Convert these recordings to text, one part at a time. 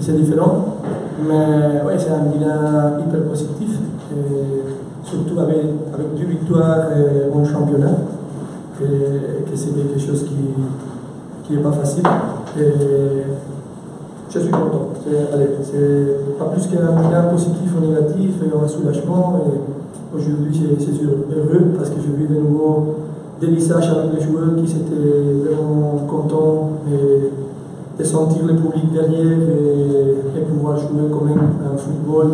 c'est différent. Mais ouais, c'est un bilan hyper positif. Et surtout avec 2 victoires en championnat. Que c'est quelque chose qui n'est pas facile. Et je suis content. C'est pas plus qu'un bilan positif ou négatif, un soulagement. Et aujourd'hui, c'est heureux parce que je vis de nouveau des visages avec les joueurs qui étaient vraiment contents de sentir le public derrière et pouvoir jouer quand même un football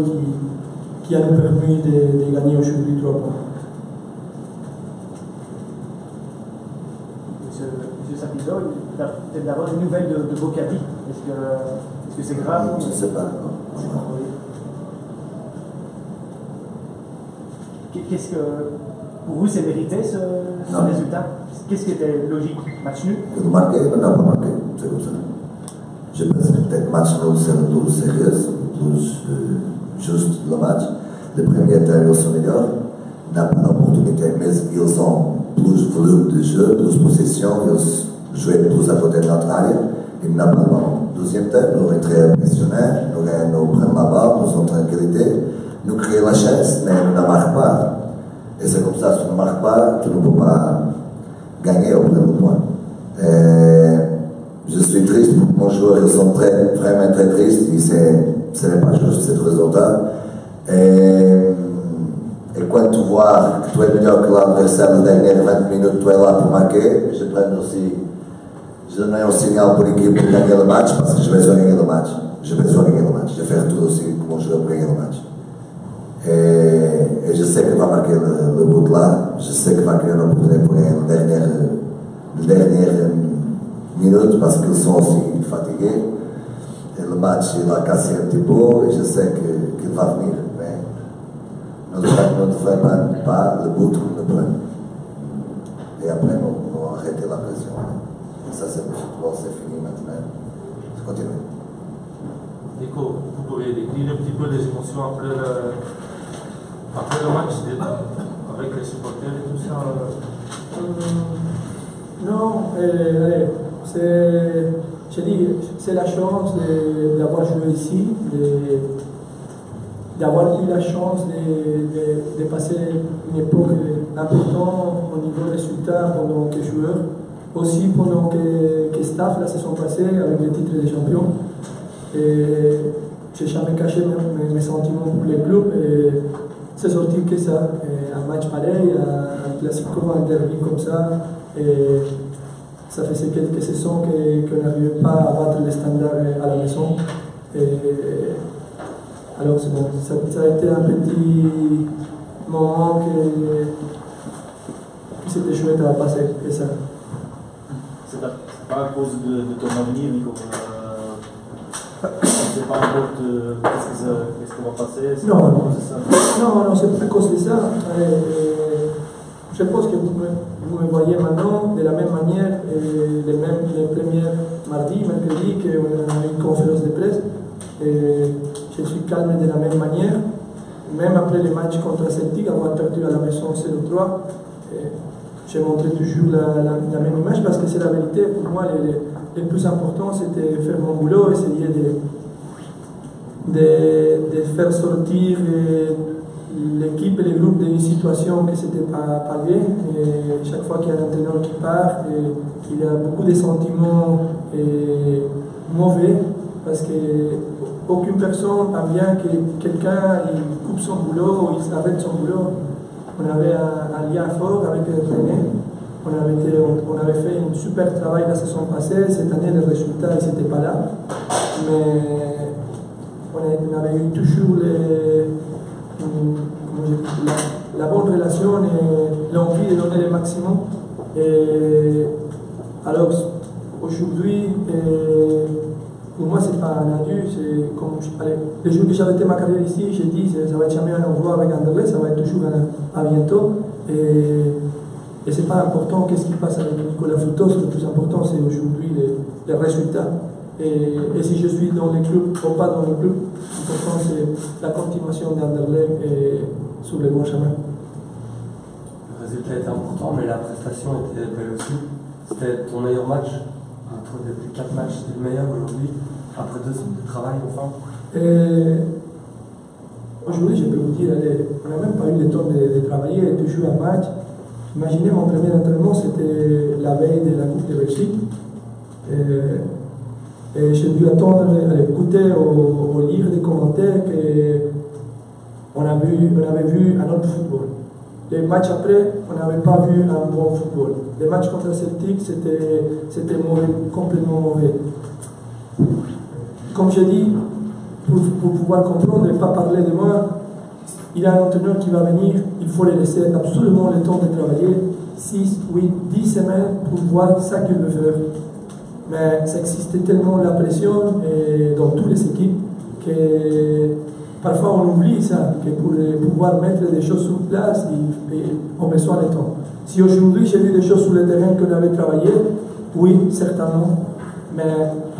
qui a nous permis de gagner aujourd'hui 3 points. Monsieur Sapito, peut-être d'avoir des nouvelles de Bocadi. Est-ce que c'est grave? Je ne sais pas. Qu'est-ce que, pour vous, c'est mérité ce résultat? Qu'est-ce qui était logique? Match nul? Marqué, mais n'a pas marqué. C'est comme ça. Je pense que peut-être match nul, c'est plus sérieux, plus juste le match. Le premier temps, ils sont meilleurs. N'a pas l'opportunité, mais ils ont plus volume de jeu, plus possession, ils jouent plus à côté de notre área. Ils n'ont pas le ballon. Deuxième temps, nous sommes très impressionnés, nous prenons la balle, nous sommes tranquillité, nous créons la chance, mais nous ne marquons pas. Et c'est comme ça, si tu ne marques pas, tu ne peux pas gagner au premier point. Je suis triste pour mon joueur, ils sont vraiment très tristes, ce n'est pas juste ce résultat. Et quand tu vois que tu es meilleur que l'adversaire les dernières 20 minutes, tu es là pour marquer, je donne un signal pour l'équipe pour gagner le match, parce que je vais gagner le match. Je vais faire tout aussi comme joueur pour gagner le match. Et je sais qu'il va marquer le but là, je sais qu'il va créer une opportunité pour la dernière minute, parce qu'ils sont aussi fatigués. Et le match, il a cassé un petit peu, et je sais qu'il va venir. Nous ne devons pas le but qu'on le prenne. Et après, nous arrêter la pression. Et ça, c'est le football, c'est fini maintenant. Je continue. Nico, vous pouvez décrire un petit peu les émotions après le match, avec les supporters et tout ça? Non, je dis, c'est la chance d'avoir joué ici, d'avoir eu la chance de passer une époque importante au niveau résultat pendant que joueur, aussi pendant que staff la saison passée avec le titre de champion. Et je n'ai jamais caché mes sentiments pour le club. Et c'est sorti que ça, un match pareil, un classico, un derby comme ça. Et ça faisait quelques saisons qu'on n'arrivait pas à battre les standards à la maison. Alors c'est bon, ça a été un petit moment que c'était chouette à passer, et ça. C'est pas à cause de ton avenir, Nico. C'est pas à cause de qu'est-ce qu'on va passer. Non, c'est pas à cause de ça. Je pense que vous me voyez maintenant de la même manière, les premiers mardi, mercredi, qu'on a une conférence de presse. Et je suis calme de la même manière, même après le match contre Celtic, avoir perdu à la maison 0-3, j'ai montré toujours la même image parce que c'est la vérité. Pour moi, le plus important, c'était faire mon boulot, essayer de faire sortir l'équipe et le groupe d'une situation que c'était pas bien. Et chaque fois qu'il y a un entraîneur qui part, il y a beaucoup de sentiments mauvais parce que aucune personne aime bien que quelqu'un coupe son boulot ou il arrête son boulot. On avait un lien fort avec l'entraîneur. On avait fait un super travail la saison passée. Cette année, les résultats n'étaient pas là. Mais on avait eu toujours la bonne relation et l'envie de donner le maximum. Et alors, aujourd'hui, pour moi, c'est pas un adieu, c'est comme le jour que j'ai arrêté ma carrière ici, j'ai dit ça va être jamais un au revoir avec Anderlecht, ça va être toujours à bientôt. Et c'est pas important qu'est-ce qui passe avec Nicolas Frutos, le plus important c'est aujourd'hui les résultats. Et si je suis dans le club ou pas dans le club, l'important c'est la continuation d'Anderlecht et sur le bon chemin. Le résultat était important, mais la prestation était belle aussi. C'était ton meilleur match. Entre les 4 matchs, c'était le meilleur aujourd'hui. après 2 semaines de travail, enfin? Aujourd'hui, je peux vous dire, allez, on n'a même pas eu le temps de travailler, de jouer un match. Imaginez, mon premier entraînement, c'était la veille de la Coupe de Belgique. Et j'ai dû attendre, écouter ou lire des commentaires qu'on avait vu un autre football. Les matchs après, on n'avait pas vu un bon football. Les matchs contre Celtic, c'était mauvais, complètement mauvais. Comme j'ai dit, pour pouvoir comprendre et ne pas parler de moi, il y a un entraîneur qui va venir, il faut lui laisser absolument le temps de travailler 6, 8, 10 semaines pour voir ce qu'il veut faire. Mais ça existait tellement la pression dans toutes les équipes que parfois on oublie ça, que pour pouvoir mettre des choses sur place, on a besoin de temps. Si aujourd'hui j'ai vu des choses sur le terrain qu'on avait travaillé, oui, certainement. Mais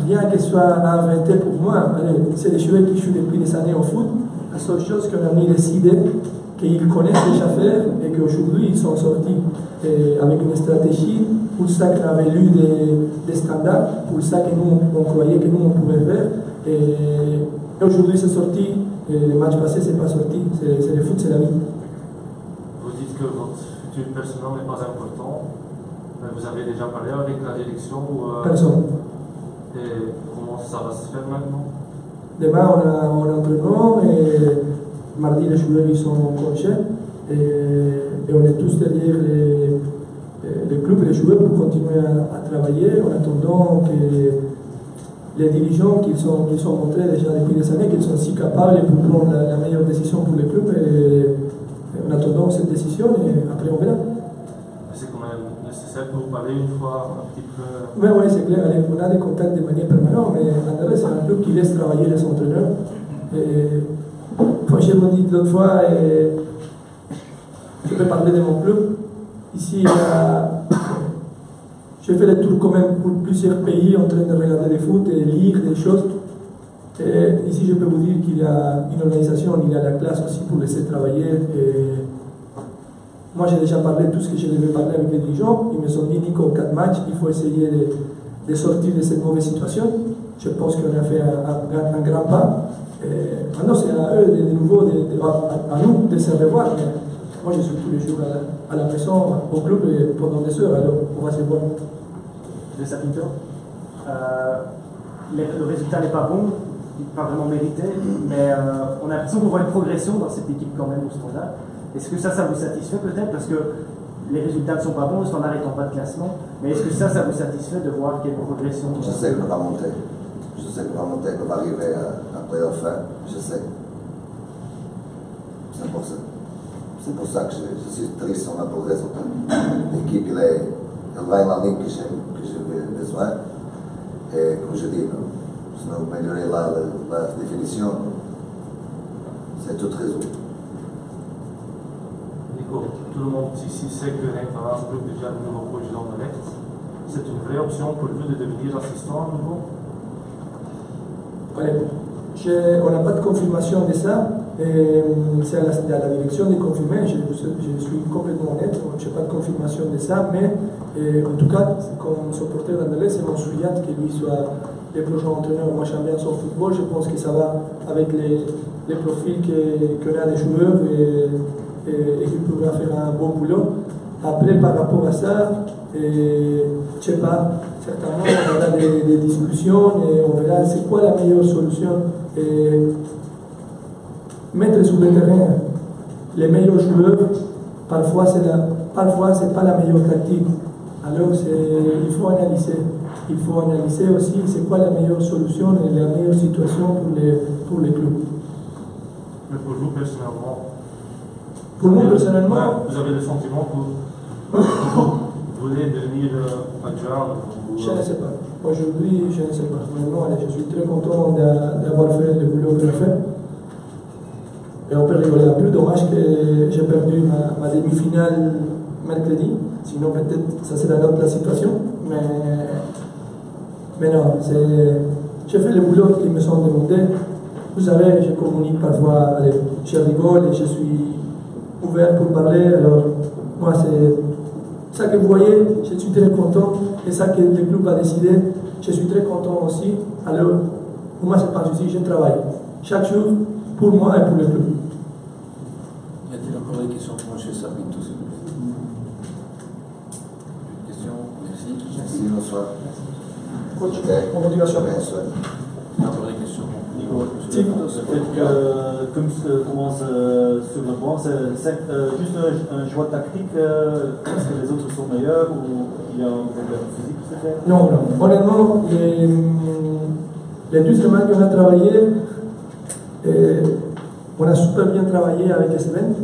rien que ce soit inventé pour moi, c'est des joueurs qui jouent depuis des années au foot. La seule chose qu'on a mis décidé, qu'ils connaissent déjà faire et qu'aujourd'hui ils sont sortis avec une stratégie, pour ça qu'on avait lu des standards, pour ça que nous on croyait que nous on pouvait faire. Et aujourd'hui c'est sorti, et le match passé c'est pas sorti, c'est le foot, c'est la vie. Vous dites que votre futur personnel n'est pas important. Vous avez déjà parlé avec la direction ou Personne. Et comment ça va se faire maintenant? Demain, on a un entraînement et mardi, les joueurs ils sont en congé et on est tous derrière les clubs et les joueurs pour continuer à travailler en attendant que les dirigeants qu'ils sont montrés déjà depuis des années, qu'ils sont si capables pour prendre la meilleure décision pour les clubs et en attendant cette décision et après on verra. C'est quand même nécessaire que vous parlez une fois un petit peu. Oui, c'est clair. On a des contacts de manière permanente, mais Andorre, c'est un club qui laisse travailler les entraîneurs. Et, comme je vous dit l'autre fois, je peux parler de mon club. Ici, je fais le tour quand même pour plusieurs pays en train de regarder des foot et lire des choses. Et ici, je peux vous dire qu'il y a une organisation, il y a la classe aussi pour laisser travailler. Et moi, j'ai déjà parlé de tout ce que je devais parler avec les dirigeants. Ils me sont dit, Nico, 4 matchs, il faut essayer de sortir de cette mauvaise situation. Je pense qu'on a fait un grand pas. Et maintenant, c'est à eux, de nouveau, à nous de se revoir. Mais moi, je suis tous les jours à la maison, au club, et pendant des heures, alors on va se voir. De Sapinto, le résultat n'est pas bon, pas vraiment mérité, mais on a l'impression qu'on voit une progression dans cette équipe quand même au Standard. Est-ce que ça vous satisfait peut-être? Parce que les résultats ne sont pas bons, le Standard est en bas de classement, mais est-ce que ça vous satisfait de voir qu'il y a une progression? Je sais qu'on va monter. Je sais qu'on va monter, qu'on va arriver à un playoff fin. Je sais. C'est pour ça. C'est pour ça que je suis triste sur la progression. L'équipe, elle va dans la ligne que j'ai besoin. Et comme je dis, se nous améliorer la définition, c'est tout résolu. Nico, tout le monde ici sait que l'International Group devient le nouveau président de l'Est. C'est une vraie option pour vous de devenir assistant à nouveau? On n'a pas de confirmation de ça. C'est à la direction de confirmer. Je suis complètement honnête. Je n'ai pas de confirmation de ça. Mais en tout cas, comme supporter d'Anderlecht, c'est mon souhait que lui soit le prochain entraîneur. Moi, j'aime bien son football. Je pense que ça va avec les profils qu'on a des joueurs et qu'il pourra faire un bon boulot. Après, par rapport à ça, je ne sais pas. Certainement, on aura des discussions et on verra c'est quoi la meilleure solution. Et mettre sur le terrain les meilleurs joueurs, parfois c'est pas la meilleure tactique. Alors il faut analyser. Il faut analyser aussi c'est quoi la meilleure solution et la meilleure situation pour les clubs. Mais pour vous personnellement? Pour moi personnellement, vous avez le sentiment que vous voulez devenir adjoint? Je ne sais pas. Aujourd'hui, je ne sais pas. Maintenant, je suis très content d'avoir fait le boulot que j'ai fait. Et on peut rigoler un peu. Dommage que j'ai perdu ma demi-finale mercredi. Sinon, peut-être, ça serait une autre situation. Mais non, j'ai fait le boulot qu'ils me sont demandé. Vous savez, je communique parfois, je rigole et je suis ouvert pour parler. Alors, moi, c'est ça que vous voyez, je suis très content. Et ça que le club a décidé, je suis très content aussi. Alors, Pour moi, c'est pas un souci, je travaille. Chaque jour, pour moi et pour le club. Y a-t-il encore des questions pour M. Sapinto, s'il vous plaît? Une question? Merci. Merci, bonsoir. Coach, Ok. en continuation. Bonsoir. Encore des questions? Nico, Si. le fait que Kums commence sur le banc, c'est juste un choix tactique parce que les autres sont meilleurs ou il y a un problème physique peut-être? Non, non. Honnêtement, les 2 semaines qu'on a travaillé, on a super bien travaillé avec Sven.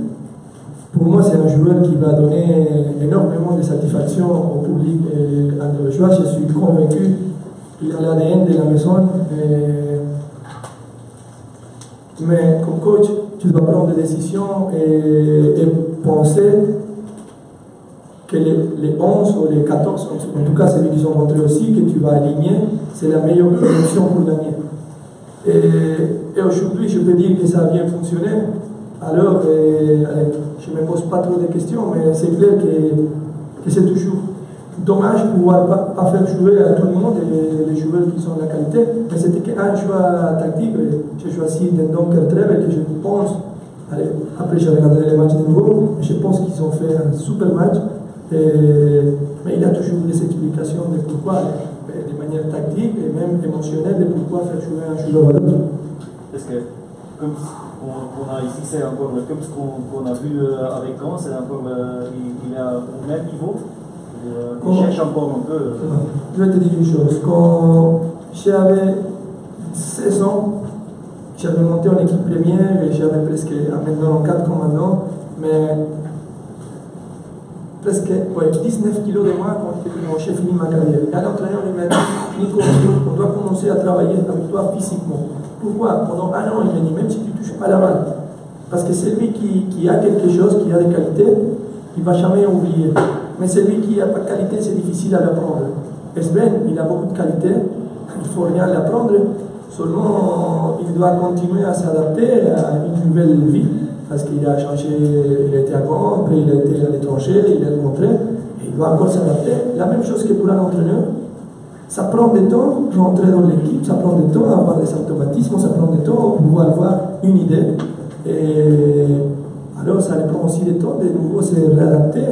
Pour moi, c'est un joueur qui va donner énormément de satisfaction au public androchois. Je suis convaincu qu'il a l'ADN de la maison. Mais comme coach, tu dois prendre des décisions et penser que les 11 ou les 14, en tout cas celui qui sont rentrés aussi, que tu vas aligner, c'est la meilleure option pour gagner. Et aujourd'hui, je peux dire que ça a bien fonctionné. Alors, allez, je ne me pose pas trop de questions, mais c'est clair que c'est toujours dommage de pouvoir pas faire jouer à tout le monde et les joueurs qui sont de la qualité. Mais c'était qu'un choix tactique. J'ai choisi des Dunkertreve que je pense, allez, après j'ai regardé les matchs de nouveau, je pense qu'ils ont fait un super match. Mais il y a toujours des explications de pourquoi, de manière tactique et même émotionnelle, de pourquoi faire jouer un joueur à l'autre. Parce que comme on a ici, c'est encore le Kums qu'on a vu avec Gans, c'est encore il est au même niveau. Il cherche encore un peu. Je vais te dire une chose. Quand j'avais 16 ans, j'avais monté en équipe première et j'avais presque maintenant 4 comme maintenant, mais presque 19 kilos de moins quand j'ai fini ma carrière. Et à l'entraîneur, il m'a dit, Nico, on doit commencer à travailler avec toi physiquement. Pourquoi? Pendant un an, il m'a dit, même si tu ne touches pas la balle, parce que celui qui a quelque chose, qui a des qualités, il ne va jamais oublier. Mais celui qui n'a pas de qualité, c'est difficile à l'apprendre. Sven, il a beaucoup de qualités, il ne faut rien l'apprendre, seulement il doit continuer à s'adapter à une nouvelle vie, parce qu'il a changé, il a été à Gand, après il a été à l'étranger, il a montré, et il doit encore s'adapter. La même chose que pour un entraîneur, ça prend du temps pour rentrer dans l'équipe, ça prend du temps à avoir des automatismes, ça prend du temps pour pouvoir avoir une idée. Et alors ça prend aussi du temps de nouveau se réadapter.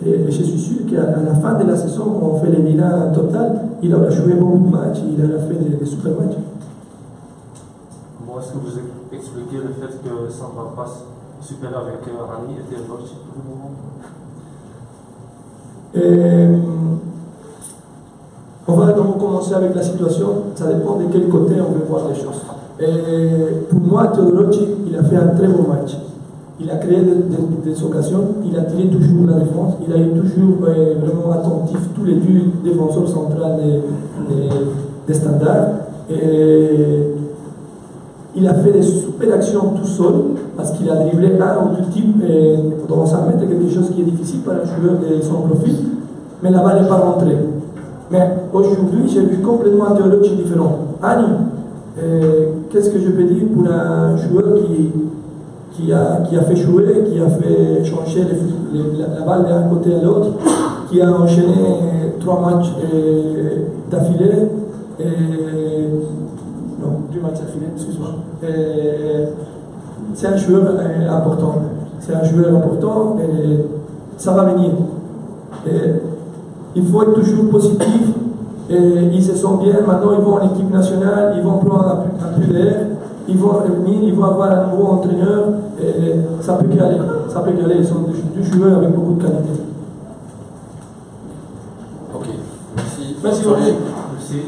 Et je suis sûr qu'à la fin de la saison, quand on fait les bilans total, il aura joué beaucoup de matchs, il aura fait des super matchs. Comment est-ce que vous expliquez le fait que Sandra passe super avec Rani et Theodorci pour le moment? On va donc commencer avec la situation, ça dépend de quel côté on veut voir les choses. Et pour moi, Theodorci, il a fait un très bon match. Il a créé des occasions, il a tiré toujours la défense, il a été toujours vraiment attentif, tous les 2 défenseurs centrales des standards. Et il a fait des super actions tout seul, parce qu'il a dribblé un ou 2 types, et dans 100 mètres, quelque chose qui est difficile pour un joueur de son profil, mais la balle n'est pas rentrée. Mais aujourd'hui, j'ai vu complètement un Theodorci différent. Annie, qu'est-ce que je peux dire pour un joueur qui a fait jouer, qui a fait changer la balle d'un côté à l'autre, qui a enchaîné 3 matchs d'affilée, non, 2 matchs d'affilée, excuse-moi. C'est un joueur important. C'est un joueur important et ça va venir. Il faut être toujours positif et ils se sentent bien. Maintenant, ils vont en équipe nationale, ils vont prendre un peu d'air. Ils vont revenir, ils vont avoir un nouveau entraîneur et ça peut qu'aller. Ça peut qu'aller. Ils sont 2 joueurs avec beaucoup de qualité. Ok. Merci. Merci beaucoup. Merci.